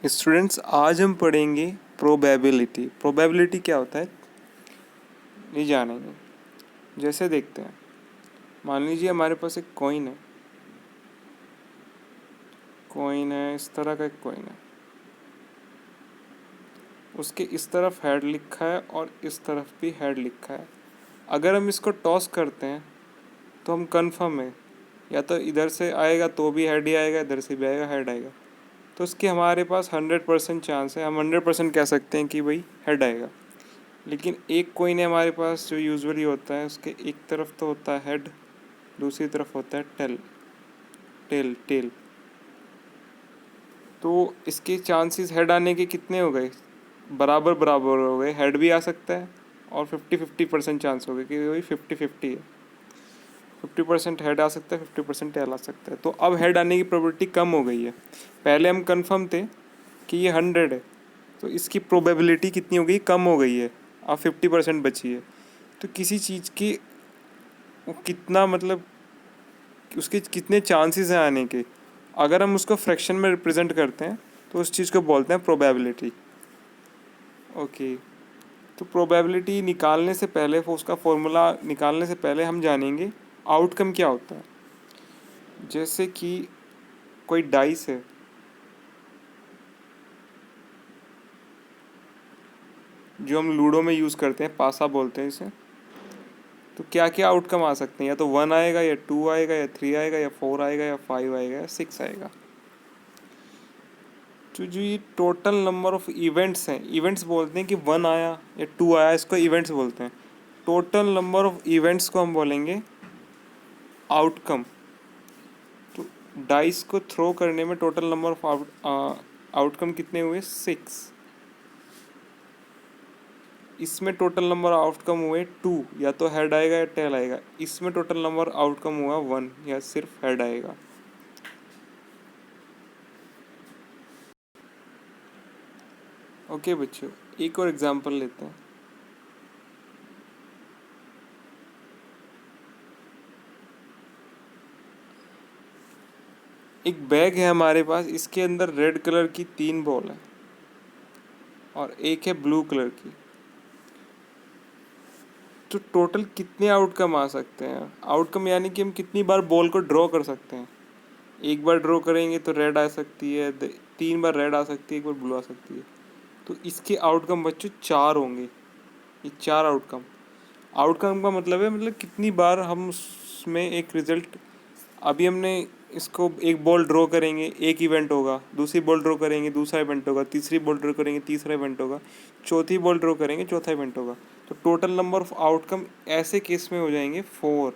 Students, आज हम पढ़ेंगे प्रोबेबिलिटी। प्रोबेबिलिटी क्या होता है ये जानेंगे। जैसे देखते हैं, मान लीजिए हमारे पास एक कॉइन है, इस तरह का एक कॉइन है। उसके इस तरफ हेड लिखा है और इस तरफ भी हेड लिखा है। अगर हम इसको टॉस करते हैं तो हम कंफर्म है, या तो इधर से आएगा तो भी हेड ही आएगा, इधर से भी आएगा हेड आएगा। तो उसके हमारे पास 100% चांस है, हम 100% कह सकते हैं कि भाई हेड आएगा। लेकिन एक कॉइन है हमारे पास जो यूजुअली होता है, उसके एक तरफ तो होता है हेड, दूसरी तरफ होता है टेल टेल। तो इसके चांसेस हेड आने के कितने हो गए? बराबर बराबर हो गए। हेड भी आ सकता है और 50-50% चांस हो गए कि वही 50-50 है। 50% हेड आ सकता है, 50% टेल आ सकता है। तो अब हेड आने की प्रोबेबिलिटी कम हो गई है। पहले हम कंफर्म थे कि ये 100 है, तो इसकी प्रोबेबिलिटी कितनी हो गई? कम हो गई है। अब 50% बची है। तो किसी चीज़ की वो कितना, मतलब उसके कितने चांसेस हैं आने के, अगर हम उसको फ्रैक्शन में रिप्रेजेंट करते हैं तो उस चीज़ को बोलते हैं प्रोबेबिलिटी। ओके, तो प्रोबेबिलिटी निकालने से पहले, उसका फॉर्मूला निकालने से पहले हम जानेंगे आउटकम क्या होता है। जैसे कि कोई डाइस है, जो हम लूडो में यूज़ करते हैं, पासा बोलते हैं इसे। तो क्या क्या आउटकम आ सकते हैं? या तो 1 आएगा, या 2 आएगा, या 3 आएगा, या 4 आएगा, या 5 आएगा, या 6 आएगा। तो जो ये टोटल नंबर ऑफ इवेंट्स हैं, इवेंट्स बोलते हैं कि 1 आया या 2 आया, इसको इवेंट्स बोलते हैं। टोटल नंबर ऑफ इवेंट्स को हम बोलेंगे आउटकम। तो डाइस को थ्रो करने में टोटल नंबर ऑफ आउटकम कितने हुए? 6। इसमें टोटल नंबर आउटकम हुए 2, या तो हेड आएगा या टेल आएगा। इसमें टोटल नंबर आउटकम हुआ 1, या सिर्फ हेड आएगा। ओके बच्चों, एक और एग्जांपल लेते हैं। एक बैग है हमारे पास, इसके अंदर रेड कलर की 3 बॉल है और एक है ब्लू कलर की। तो टोटल कितने आउटकम आ सकते हैं? आउटकम यानी कि हम कितनी बार बॉल को ड्रॉ कर सकते हैं। एक बार ड्रॉ करेंगे तो रेड आ सकती है, 3 बार रेड आ सकती है, एक बार ब्लू आ सकती है। तो इसके आउटकम बच्चों 4 होंगे। ये 4 आउटकम। आउटकम का मतलब है, मतलब कितनी बार हम उसमें एक रिजल्ट, अभी हमने इसको एक बॉल ड्रॉ करेंगे एक इवेंट होगा, दूसरी बॉल ड्रॉ करेंगे दूसरा इवेंट होगा, तीसरी बॉल ड्रॉ करेंगे तीसरा इवेंट होगा, चौथी बॉल ड्रॉ करेंगे चौथा इवेंट होगा। तो टोटल नंबर ऑफ आउटकम ऐसे केस में हो जाएंगे 4।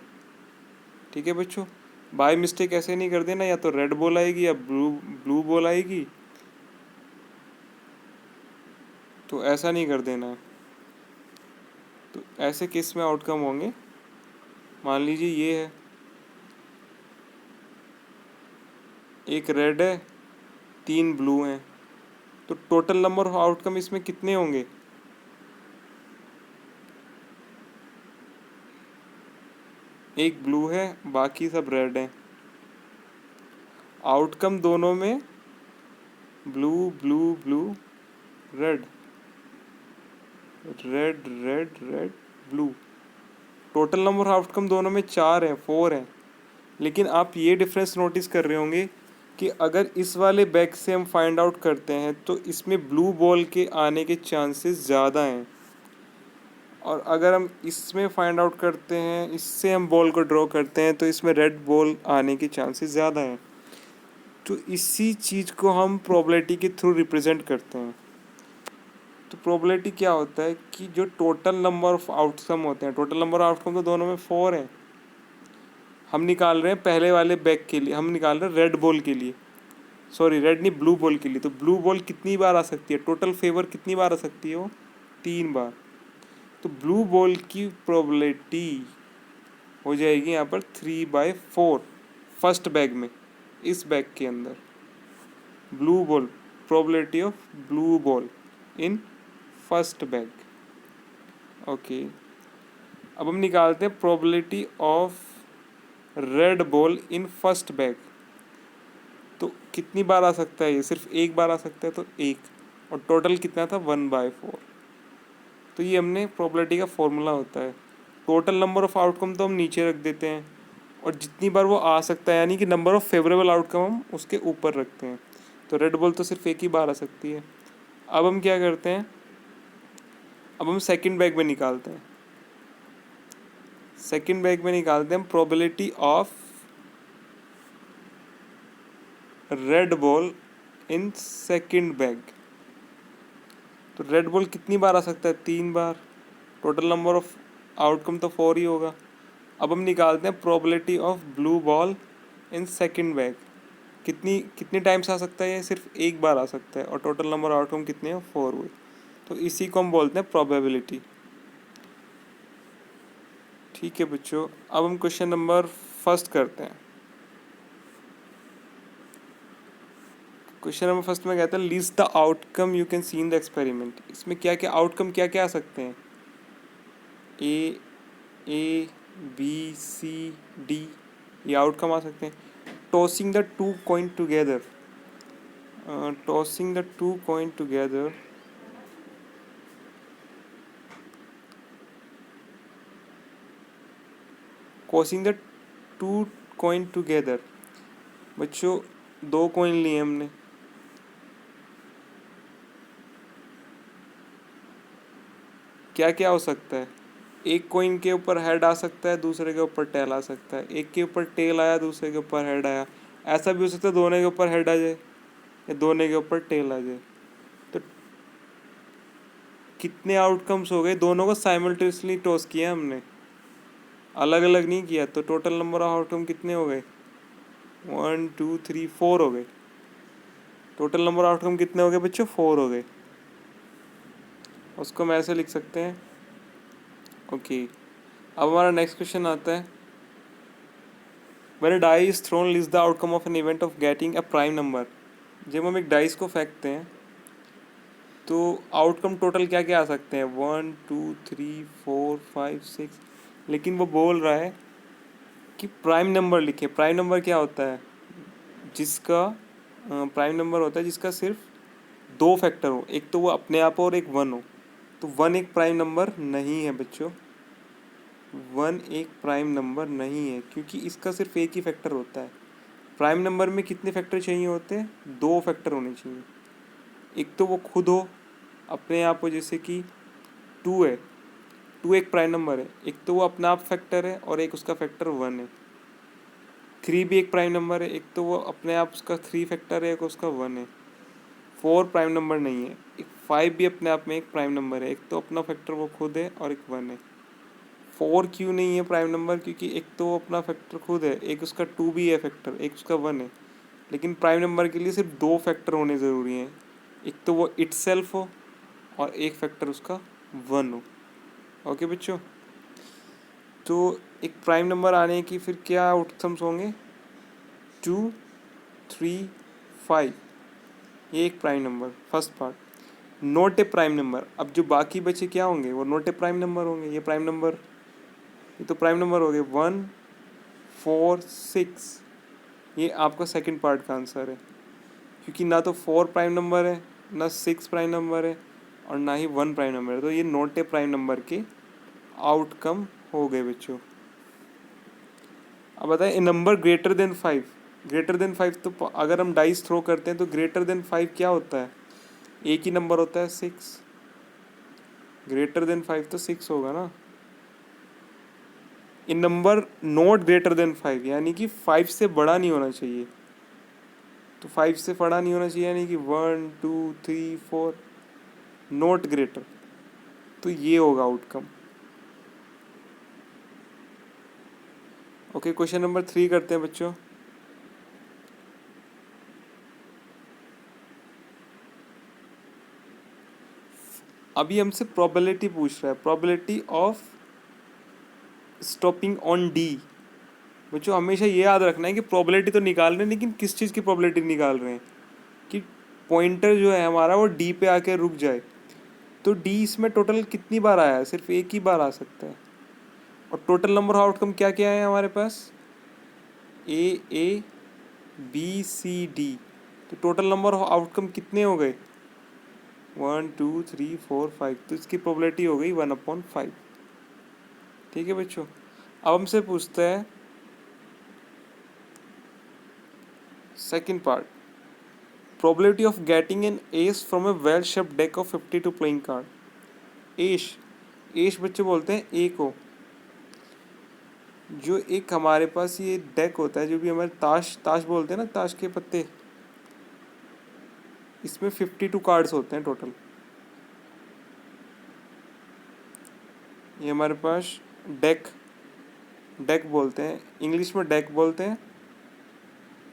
ठीक है बच्चों, बाय मिस्टेक ऐसे नहीं कर देना, या तो रेड बॉल आएगी या ब्लू ब्लू बॉल आएगी, तो ऐसा नहीं कर देना है। तो ऐसे केस में आउटकम होंगे, मान लीजिए ये है, एक रेड है 3 ब्लू हैं, तो टोटल नंबर ऑफ आउटकम इसमें कितने होंगे? एक ब्लू है, बाकी सब रेड हैं। आउटकम दोनों में blue blue blue, red red red red blue. Total number outcome दोनों में 4 है, 4 है। लेकिन आप ये डिफरेंस नोटिस कर रहे होंगे कि अगर इस वाले बैग से हम फाइंड आउट करते हैं तो इसमें ब्लू बॉल के आने के चांसेस ज़्यादा हैं, और अगर हम इसमें फाइंड आउट करते हैं, इससे हम बॉल को ड्रॉ करते हैं, तो इसमें रेड बॉल आने के चांसेस ज़्यादा हैं। तो इसी चीज़ को हम प्रोबेबिलिटी के थ्रू रिप्रेजेंट करते हैं। तो प्रोबेबिलिटी क्या होता है कि जो टोटल नंबर ऑफ आउटकम होते हैं, टोटल नंबर ऑफ आउटकम तो दोनों में 4 है। हम निकाल रहे हैं पहले वाले बैग के लिए, हम निकाल रहे हैं रेड बॉल के लिए, सॉरी रेड नहीं ब्लू बॉल के लिए। तो ब्लू बॉल कितनी बार आ सकती है? टोटल फेवर कितनी बार आ सकती है? वो 3 बार। तो ब्लू बॉल की प्रोबेबिलिटी हो जाएगी यहाँ पर 3/4 फर्स्ट बैग में। इस बैग के अंदर blue ball, probability of blue ball in first bag. Okay, अब हम निकालते हैं probability of red ball in first bag. तो कितनी बार आ सकता है ये? सिर्फ एक बार आ सकता है, तो एक। और टोटल कितना था? 1/4। तो ये हमने प्रोबेबिलिटी का फॉर्मूला होता है। टोटल नंबर ऑफ आउटकम तो हम नीचे रख देते हैं, और जितनी बार वो आ सकता है यानी कि नंबर ऑफ फेवरेबल आउटकम हम उसके ऊपर रखते हैं। तो रेड बॉल तो सिर्फ एक ही बार आ सकती है। अब हम क्या करते हैं, अब हम सेकंड बैग में निकालते हैं। सेकंड बैग में निकालते हैं हम probability of red ball in second bag. तो रेड बॉल कितनी बार आ सकता है? 3 बार। टोटल नंबर ऑफ आउटकम तो 4 ही होगा। अब हम निकालते हैं probability of blue ball in second bag. कितनी कितने टाइम्स आ सकता है ये? सिर्फ एक बार आ सकता है, और टोटल नंबर आउटकम कितने हैं? 4 हुए। तो इसी को हम बोलते हैं प्रोबेबिलिटी। ठीक है बच्चों, अब हम क्वेश्चन नंबर फर्स्ट करते हैं। क्वेश्चन नंबर फर्स्ट में कहता है list the outcome you can see in the experiment. इसमें क्या क्या आउटकम क्या क्या आ सकते हैं? ए बी सी डी, ये आउटकम आ सकते हैं। Tossing the two coin together, tossing the two coin together, tossing the two coin together. बच्चों 2 कॉइन लिए हमने, क्या क्या हो सकता है? एक कॉइन के ऊपर हेड आ सकता है, दूसरे के ऊपर टेल आ सकता है। एक के ऊपर टेल आया, दूसरे के ऊपर हेड आया। ऐसा भी हो सकता है दोनों के ऊपर हेड आ जाए या दोनों के ऊपर टेल आ जाए। तो कितने आउटकम्स हो गए? दोनों को साइमल्टेनियसली टॉस किया हमने, अलग अलग नहीं किया। तो टोटल नंबर ऑफ आउटकम कितने हो गए? 1 2 3 4 हो गए। टोटल नंबर आउटकम कितने हो गए बच्चों? 4 हो गए। उसको हम ऐसे लिख सकते हैं। ओके, अब हमारा नेक्स्ट क्वेश्चन आता है When a die is thrown, list the outcome of an event of getting a prime number। जब हम एक डाइस को फेंकते हैं तो आउटकम टोटल क्या क्या आ सकते हैं? 1 2 3 4 5 6। लेकिन वो बोल रहा है कि प्राइम नंबर लिखे। प्राइम नंबर क्या होता है? जिसका प्राइम नंबर होता है जिसका सिर्फ 2 फैक्टर हो, एक तो वो अपने आप हो और एक 1 हो। तो 1 एक प्राइम नंबर नहीं है बच्चों, 1 एक प्राइम नंबर नहीं है, क्योंकि इसका सिर्फ एक ही फैक्टर होता है। प्राइम नंबर में कितने फैक्टर चाहिए होते हैं? 2 फैक्टर होने चाहिए। एक तो वो खुद हो, अपने आप हो, जैसे कि 2 है, 2 एक प्राइम नंबर है। एक तो वो अपना आप फैक्टर है और एक उसका फैक्टर 1 है। 3 भी एक प्राइम नंबर है, एक तो वो अपने आप उसका 3 फैक्टर है, एक उसका 1 है। 4 प्राइम नंबर नहीं है। एक 5 भी अपने आप में एक प्राइम नंबर है, एक तो अपना फैक्टर वो खुद है और एक 1 है। 4 क्यों नहीं है प्राइम नंबर? क्योंकि एक तो वो अपना फैक्टर खुद है, एक उसका 2 भी है फैक्टर, एक उसका 1 है। लेकिन प्राइम नंबर के लिए सिर्फ 2 फैक्टर होने ज़रूरी हैं, एक तो वो इटसेल्फ हो और एक फैक्टर उसका 1 हो। ओके बच्चों, तो एक प्राइम नंबर आने की फिर क्या आउटकम्स होंगे? 2 3 5, ये एक prime number first part. Not a prime number, अब जो बाकी बचे क्या होंगे? वो नॉट ए प्राइम नंबर होंगे। ये प्राइम नंबर, ये तो प्राइम नंबर हो गए 1 4 6। ये आपका सेकंड पार्ट का आंसर है, क्योंकि ना तो 4 प्राइम नंबर है, ना 6 प्राइम नंबर है, और ना ही 1 प्राइम नंबर है। तो ये नॉट ए प्राइम नंबर के आउटकम हो गए बच्चों। अब बताएं, a number greater than 5। Greater than 5 तो अगर हम डाइस थ्रो करते हैं तो ग्रेटर देन 5 क्या होता है? एक ही नंबर होता है 6। ग्रेटर देन 5 तो 6 होगा ना। ए नंबर नॉट ग्रेटर देन 5 यानी कि 5 से बड़ा नहीं होना चाहिए। तो 5 से बड़ा नहीं होना चाहिए यानी कि 1 2 3 4, नॉट ग्रेटर। तो ये होगा आउटकम। ओके, क्वेश्चन नंबर 3 करते हैं बच्चों। अभी हमसे प्रोबेबिलिटी पूछ रहा है, probability of stopping on D. बच्चों हमेशा ये याद रखना है कि प्रोबेबिलिटी तो निकाल रहे हैं, लेकिन किस चीज़ की प्रोबेबिलिटी निकाल रहे हैं? कि पॉइंटर जो है हमारा वो डी पे आके रुक जाए। तो डी इसमें टोटल कितनी बार आया है? सिर्फ एक ही बार आ सकता है। और टोटल नंबर आउटकम क्या क्या है हमारे पास? A B C D. तो टोटल नंबर ऑफ आउटकम कितने हो गए? 1 2 3 4 5। तो इसकी प्रोबेबिलिटी हो गई 1/5। ठीक है बच्चों। अब हमसे पूछता है second part, probability of getting an ace from a well shaped deck of 52 playing card. Ace, ace बच्चे बोलते हैं ए को। जो एक हमारे पास ये डेक होता है, जो भी हमारे ताश ताश बोलते हैं ना, ताश के पत्ते, इसमें 52 कार्ड्स होते हैं टोटल। ये हमारे पास डेक डेक बोलते हैं, इंग्लिश में डेक बोलते हैं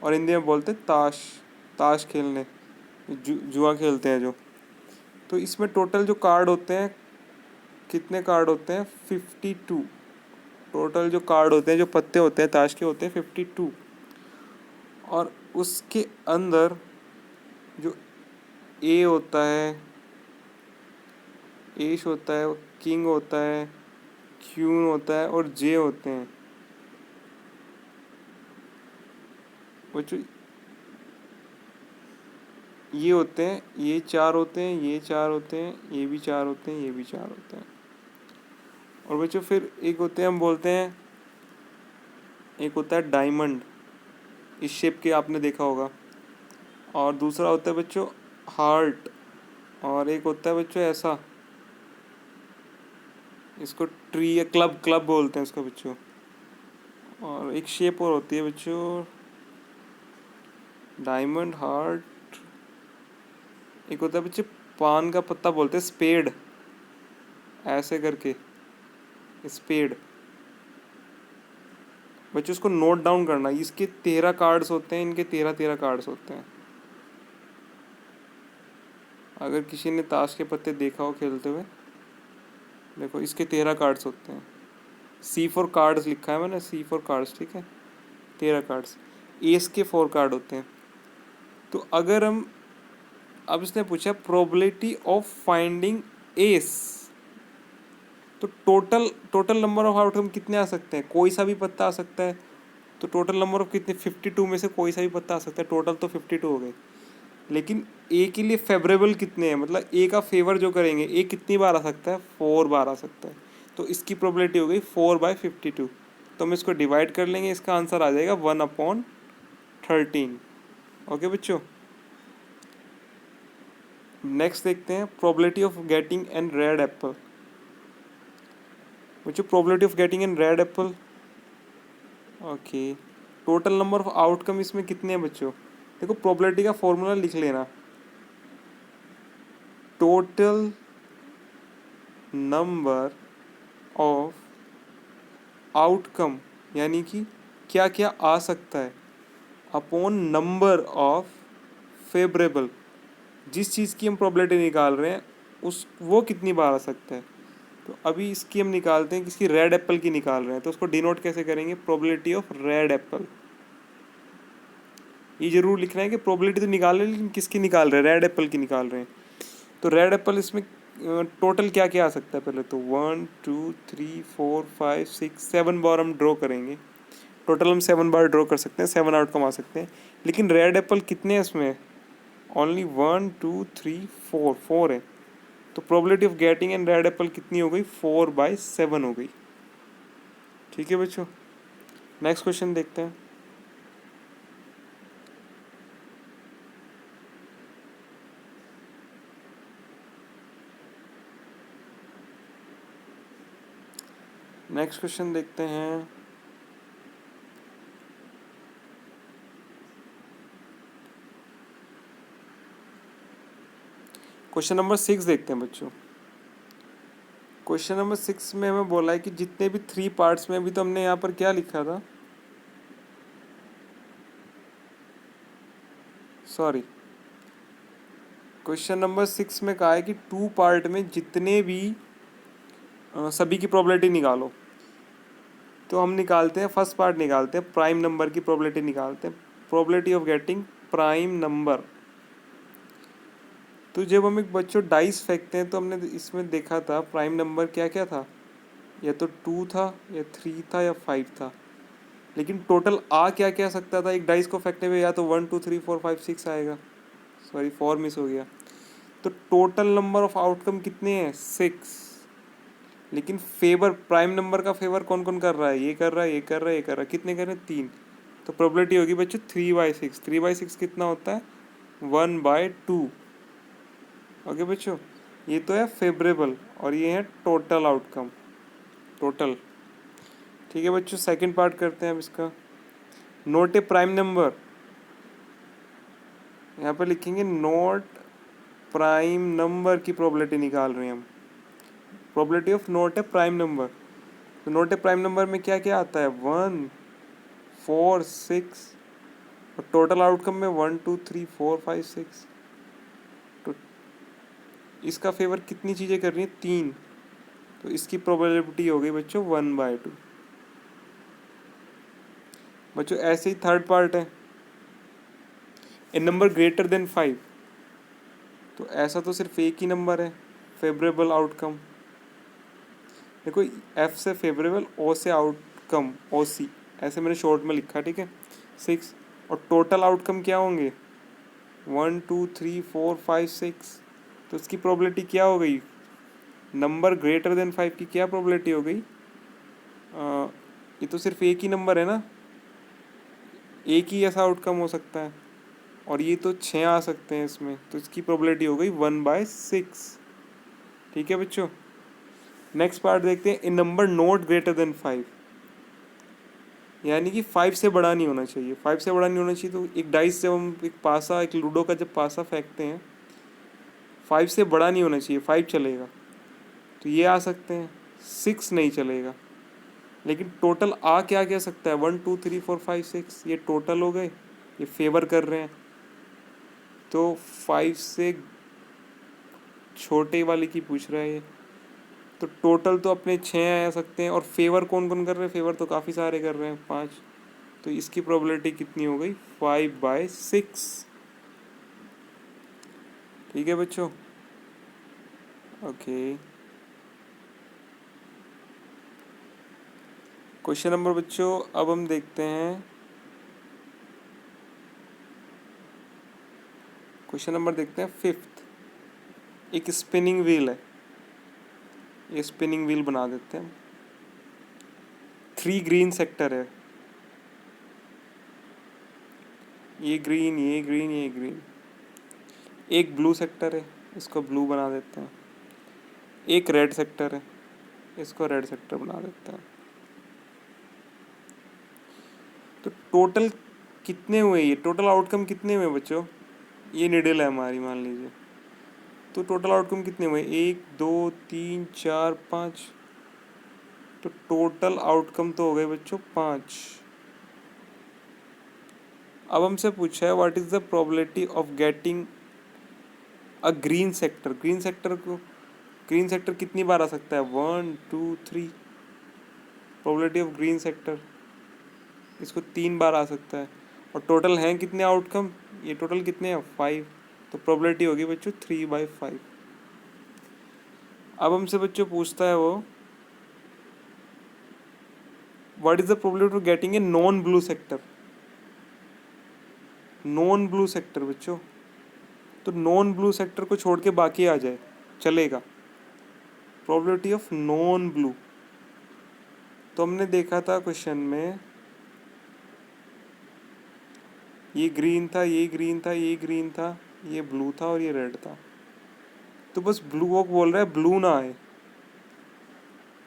और हिंदी में बोलते हैं ताश। ताश खेलने, जुआ खेलते हैं जो। तो इसमें टोटल जो कार्ड होते हैं, कितने कार्ड होते हैं? 52। टोटल जो कार्ड होते हैं, जो पत्ते होते हैं ताश के, होते हैं 52। और उसके अंदर जो ए होता है, एश होता है, किंग होता है, क्यून होता है और जे होते हैं बच्चों। ये होते हैं, ये 4 होते हैं, ये 4 होते हैं, ये भी 4 होते हैं, ये भी 4 होते हैं। और बच्चों फिर एक होते हैं, हम बोलते हैं, एक होता है डायमंड, इस शेप के आपने देखा होगा। और दूसरा होता है बच्चों हार्ट। और एक होता है बच्चों ऐसा, इसको ट्री या क्लब क्लब बोलते हैं उसको बच्चों। और एक शेप और होती है बच्चों, डायमंड, हार्ट, एक होता है बच्चे पान का पत्ता बोलते हैं स्पेड, ऐसे करके स्पेड। बच्चों उसको नोट डाउन करना, इसके 13 कार्ड्स होते हैं, इनके 13 कार्ड्स होते हैं। अगर किसी ने ताश के पत्ते देखा हो खेलते हुए, देखो इसके 13 कार्ड्स होते हैं। C4 कार्ड्स लिखा है मैंने, C4 कार्ड्स, ठीक है, 13 कार्ड्स। एस के 4 कार्ड होते हैं। तो अगर हम, अब इसने पूछा प्रोबेबिलिटी ऑफ फाइंडिंग एस, तो टोटल नंबर ऑफ आउटकम कितने आ सकते हैं? कोई सा भी पत्ता आ सकता है। तो टोटल नंबर ऑफ कितने? 52 में से कोई सा भी पत्ता आ सकता है। टोटल तो 52 हो गए, लेकिन ए के लिए फेवरेबल कितने हैं? मतलब ए का फेवर जो करेंगे, ए कितनी बार आ सकता है? 4 बार आ सकता है। तो इसकी प्रोबेबिलिटी हो गई 4/52। तो हम इसको डिवाइड कर लेंगे, इसका आंसर आ जाएगा 1/13। ओके बच्चों। नेक्स्ट देखते हैं probability of getting an red apple. बच्चों probability of getting an red apple, okay, total number of outcome इसमें कितने हैं बच्चों? देखो प्रोबेबिलिटी का फॉर्मूला लिख लेना, टोटल नंबर ऑफ आउटकम, यानी कि क्या क्या आ सकता है, अपॉन नंबर ऑफ फेवरेबल, जिस चीज़ की हम प्रोबेबिलिटी निकाल रहे हैं उस वो कितनी बार आ सकता है। तो अभी इसकी हम निकालते हैं, किसकी? रेड एप्पल की निकाल रहे हैं। तो उसको डिनोट कैसे करेंगे? Probability of red Apple. ये जरूर लिखना है कि प्रोबेबिलिटी तो निकाल रहे हैं, लेकिन किसकी निकाल रहे हैं? रेड एप्पल की निकाल रहे हैं। तो रेड एप्पल इसमें टोटल क्या क्या आ सकता है? पहले तो 1 2 3 4 5 6 7 बार हम ड्रॉ करेंगे। टोटल हम 7 बार ड्रॉ कर सकते हैं, 7 आउटकम आ सकते हैं। लेकिन रेड एप्पल कितने हैं इसमें? ओनली 1 2 3 4, 4 है। तो probability of getting an red Apple कितनी हो गई? 4/7 हो गई। ठीक है बच्चों। नेक्स्ट क्वेश्चन देखते हैं। नेक्स्ट क्वेश्चन देखते हैं। क्वेश्चन नंबर 6 देखते हैं बच्चों। क्वेश्चन नंबर 6 में हमें बोला है कि जितने भी 3 पार्ट्स में, अभी तो हमने यहाँ पर क्या लिखा था, सॉरी, क्वेश्चन नंबर 6 में कहा है कि 2 पार्ट में जितने भी सभी की प्रोबेबिलिटी निकालो। तो हम निकालते हैं, फर्स्ट पार्ट निकालते हैं, प्राइम नंबर की प्रोबेबिलिटी निकालते हैं, probability of getting prime number. तो जब हम एक बच्चों डाइस फेंकते हैं, तो हमने इसमें देखा था प्राइम नंबर क्या क्या था, या तो 2 था, या 3 था, या 5 था। लेकिन टोटल आ क्या क्या सकता था, एक डाइस को फेंकने में या तो 1 2 3 4 5 6 आएगा, सॉरी 4 मिस हो गया। तो टोटल नंबर ऑफ आउटकम कितने हैं, 6। लेकिन फेवर, प्राइम नंबर का फेवर कौन कौन कर रहा है, ये कर रहा है, ये कर रहा है, ये कर रहा है, कितने कर रहे हैं, 3। तो प्रोबेबिलिटी होगी बच्चों 3/6। 3/6 कितना होता है, 1/2। ओके बच्चों, ये तो है फेवरेबल और ये है टोटल आउटकम, टोटल। ठीक है बच्चों, सेकंड पार्ट करते हैं अब इसका। नोट ए प्राइम नंबर, यहाँ पर लिखेंगे नोट प्राइम नंबर की प्रोबेबिलिटी निकाल रहे हैं हम, probability of note A prime number. तो नोट ए प्राइम नंबर में क्या क्या आता है, 1 4 6, और टोटल आउटकम में 1 2 3 4 5 6। तो इसका फेवर कितनी चीज़ें कर रही हैं, 3। तो इसकी प्रोबेबिलिटी हो गई बच्चों 1/2। बच्चों ऐसे ही थर्ड पार्ट है, ए नंबर ग्रेटर देन 5। तो ऐसा तो सिर्फ एक ही नंबर है फेवरेबल आउटकम। देखो, एफ से फेवरेबल, ओ से आउटकम, ओ सी, ऐसे मैंने शॉर्ट में लिखा, ठीक है, 6। और टोटल आउटकम क्या होंगे, 1 2 3 4 5 6। तो इसकी प्रोबेबिलिटी क्या हो गई, नंबर ग्रेटर देन 5 की क्या प्रोबेबिलिटी हो गई, ये तो सिर्फ एक ही नंबर है ना, एक ही ऐसा आउटकम हो सकता है, और ये तो 6 आ सकते हैं इसमें, तो इसकी प्रोबेबिलिटी हो गई 1/6। ठीक है बच्चों, नेक्स्ट पार्ट देखते हैं, ए नंबर नॉट ग्रेटर देन 5। यानी कि 5 से बड़ा नहीं होना चाहिए, 5 से बड़ा नहीं होना चाहिए। तो एक डाइस, जब हम एक पासा, एक लूडो का जब पासा फेंकते हैं, 5 से बड़ा नहीं होना चाहिए, 5 चलेगा, तो ये आ सकते हैं, 6 नहीं चलेगा। लेकिन टोटल आ क्या क्या सकता है, 1 2 3 4 5 6, ये टोटल हो गए, ये फेवर कर रहे हैं। तो 5 से छोटे वाले की पूछ रहा है ये, तो टोटल तो अपने 6 आ सकते हैं, और फेवर कौन कौन कर रहे हैं, फेवर तो काफ़ी सारे कर रहे हैं, 5। तो इसकी प्रोबेबिलिटी कितनी हो गई, 5/6। ठीक है बच्चों, ओके। क्वेश्चन नंबर बच्चों, अब हम देखते हैं क्वेश्चन नंबर, देखते हैं 5th। एक स्पिनिंग व्हील है, ये स्पिनिंग व्हील बना देते हैं। 3 ग्रीन सेक्टर है, ये ग्रीन, ये ग्रीन, ये ग्रीन। एक ब्लू सेक्टर है, इसको ब्लू बना देते हैं। एक रेड सेक्टर है, इसको रेड सेक्टर बना देते हैं। तो टोटल कितने हुए, ये टोटल आउटकम कितने हुए बच्चों, ये निडल है हमारी, मान लीजिए। तो टोटल आउटकम कितने हुए, 1 2 3 4 5। तो टोटल आउटकम तो हो गए बच्चों 5। अब हमसे पूछा है what is the probability of getting a green sector. Green sector कितनी बार आ सकता है, 1 2 3। प्रोबेबिलिटी ऑफ ग्रीन सेक्टर, इसको 3 बार आ सकता है। और टोटल हैं कितने आउटकम, ये टोटल कितने हैं, 5। तो प्रोबेबिलिटी होगी बच्चों 3/5। अब हमसे बच्चों पूछता है वो, what is the probability of getting a non blue sector. Non blue sector बच्चों, तो नॉन ब्लू सेक्टर को छोड़ के बाकी आ जाए, चलेगा। प्रोबेबिलिटी ऑफ नॉन ब्लू, तो हमने देखा था क्वेश्चन में, ये ग्रीन था, ये ग्रीन था, ये ग्रीन था, ये ब्लू था, और ये रेड था। तो बस ब्लू वो बोल रहा है ब्लू ना आए,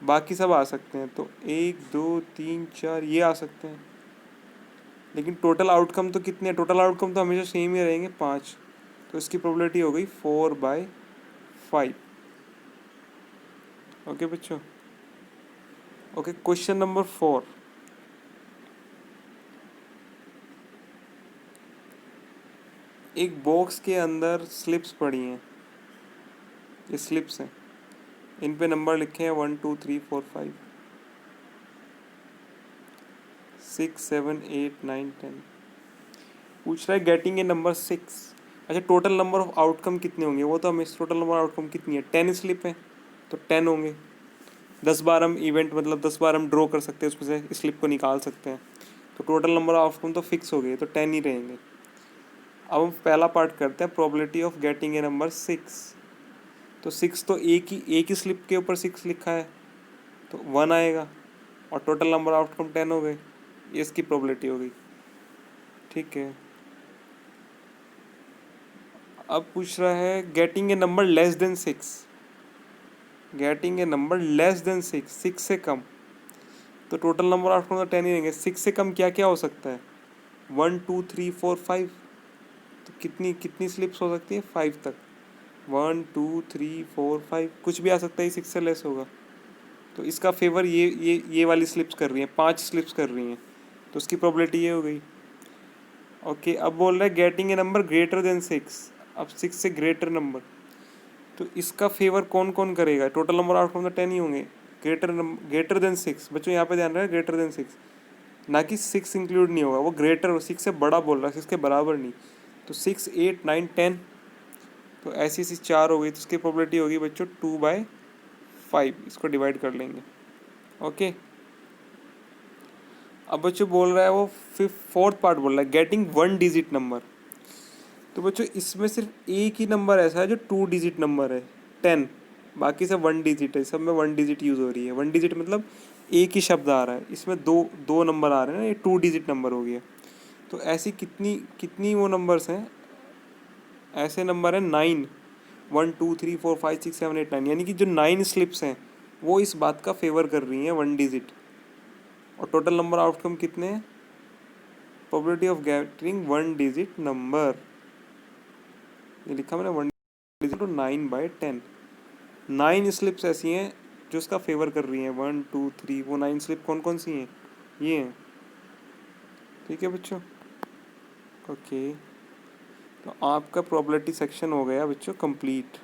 बाकी सब आ सकते हैं। तो 1 2 3 4 ये आ सकते हैं। लेकिन टोटल आउटकम तो कितने, टोटल आउटकम तो हमेशा सेम ही रहेंगे, 5। तो इसकी प्रोबेबिलिटी हो गई 4/5। ओके बच्चों, ओके। क्वेश्चन नंबर 4, एक बॉक्स के अंदर स्लिप्स पड़ी हैं, ये स्लिप्स हैं, इन पे नंबर लिखे हैं 1 2 3 4 5 6 7 8 9 10। पूछ रहा है गेटिंग ए नंबर 6। अच्छा, टोटल नंबर ऑफ आउटकम कितने होंगे, वो तो हमें टोटल नंबर आउटकम कितनी है, 10 स्लिप है, तो 10 होंगे। 10 बार हम इवेंट, मतलब 10 बार हम ड्रॉ कर सकते हैं, उसमें से स्लिप को निकाल सकते हैं। तो टोटल नंबर ऑफ आउटकम तो फिक्स हो गए, तो 10 ही रहेंगे। अब हम पहला पार्ट करते हैं, probability of getting a number 6। तो 6 तो एक ही स्लिप के ऊपर 6 लिखा है, तो 1 आएगा, और टोटल नंबर आउटकम 10 हो गए। ये इसकी प्रोबेबिलिटी हो गई। ठीक है, अब पूछ रहा है getting a number less than 6। Getting a number less than 6, 6 से कम, तो टोटल नंबर आउटकम तो 10 ही रहेंगे। 6 से कम क्या क्या हो सकता है? 1 2 3 4 5। तो कितनी कितनी स्लिप्स हो सकती है? 5 तक। 1 2 3 4 5, कुछ भी आ सकता है 6 से लेस होगा। तो इसका फेवर ये वाली स्लिप्स कर रही हैं, 5 स्लिप्स कर रही हैं, तो उसकी प्रोबेबिलिटी ये हो गई। ओके, अब बोल रहा है getting a number greater then 6। अब 6 से ग्रेटर नंबर, तो इसका फेवर कौन कौन करेगा? टोटल नंबर आउटकम तो 10 ही होंगे। ग्रेटर देन 6, बच्चों यहाँ पे ध्यान रहे, ग्रेटर देन 6, ना कि 6 इंक्लूड नहीं होगा, वो ग्रेटर 6 से बड़ा बोल रहा है, 6 के बराबर नहीं। तो 6 8 9 10, तो ऐसी ऐसी 4 हो गई, तो इसकी प्रोबेबिलिटी होगी बच्चों 2/5। इसको डिवाइड कर लेंगे। ओके, अब बच्चों बोल रहा है वो फोर्थ पार्ट बोल रहा है गेटिंग 1 डिजिट नंबर। तो बच्चों इसमें सिर्फ एक ही नंबर ऐसा है जो 2 डिजिट नंबर है, 10। बाकी सब 1 डिजिट है, सब में 1 डिजिट यूज़ हो रही है। 1 डिजिट मतलब एक ही शब्द आ रहा है, इसमें दो दो नंबर आ रहे हैं ना, ये 2 डिजिट नंबर हो गया। तो ऐसी कितनी कितनी वो नंबर्स हैं? ऐसे नंबर हैं 9, 1 2 3 4 5 6 7 8 9, यानी कि जो 9 स्लिप्स हैं वो इस बात का फेवर कर रही हैं 1 डिजिट। और टोटल नंबर आउटकम कितने हैं? Probability of getting 1 digit number, ये लिखा मैंने 1 डिजिट, तो 9/10। 9 स्लिप्स ऐसी हैं जो इसका फेवर कर रही हैं, 1 2 3। वो 9 स्लिप कौन कौन सी हैं? ये हैं। ठीक है बच्चों, ओके, तो आपका प्रोबेबिलिटी सेक्शन हो गया बच्चों कंप्लीट।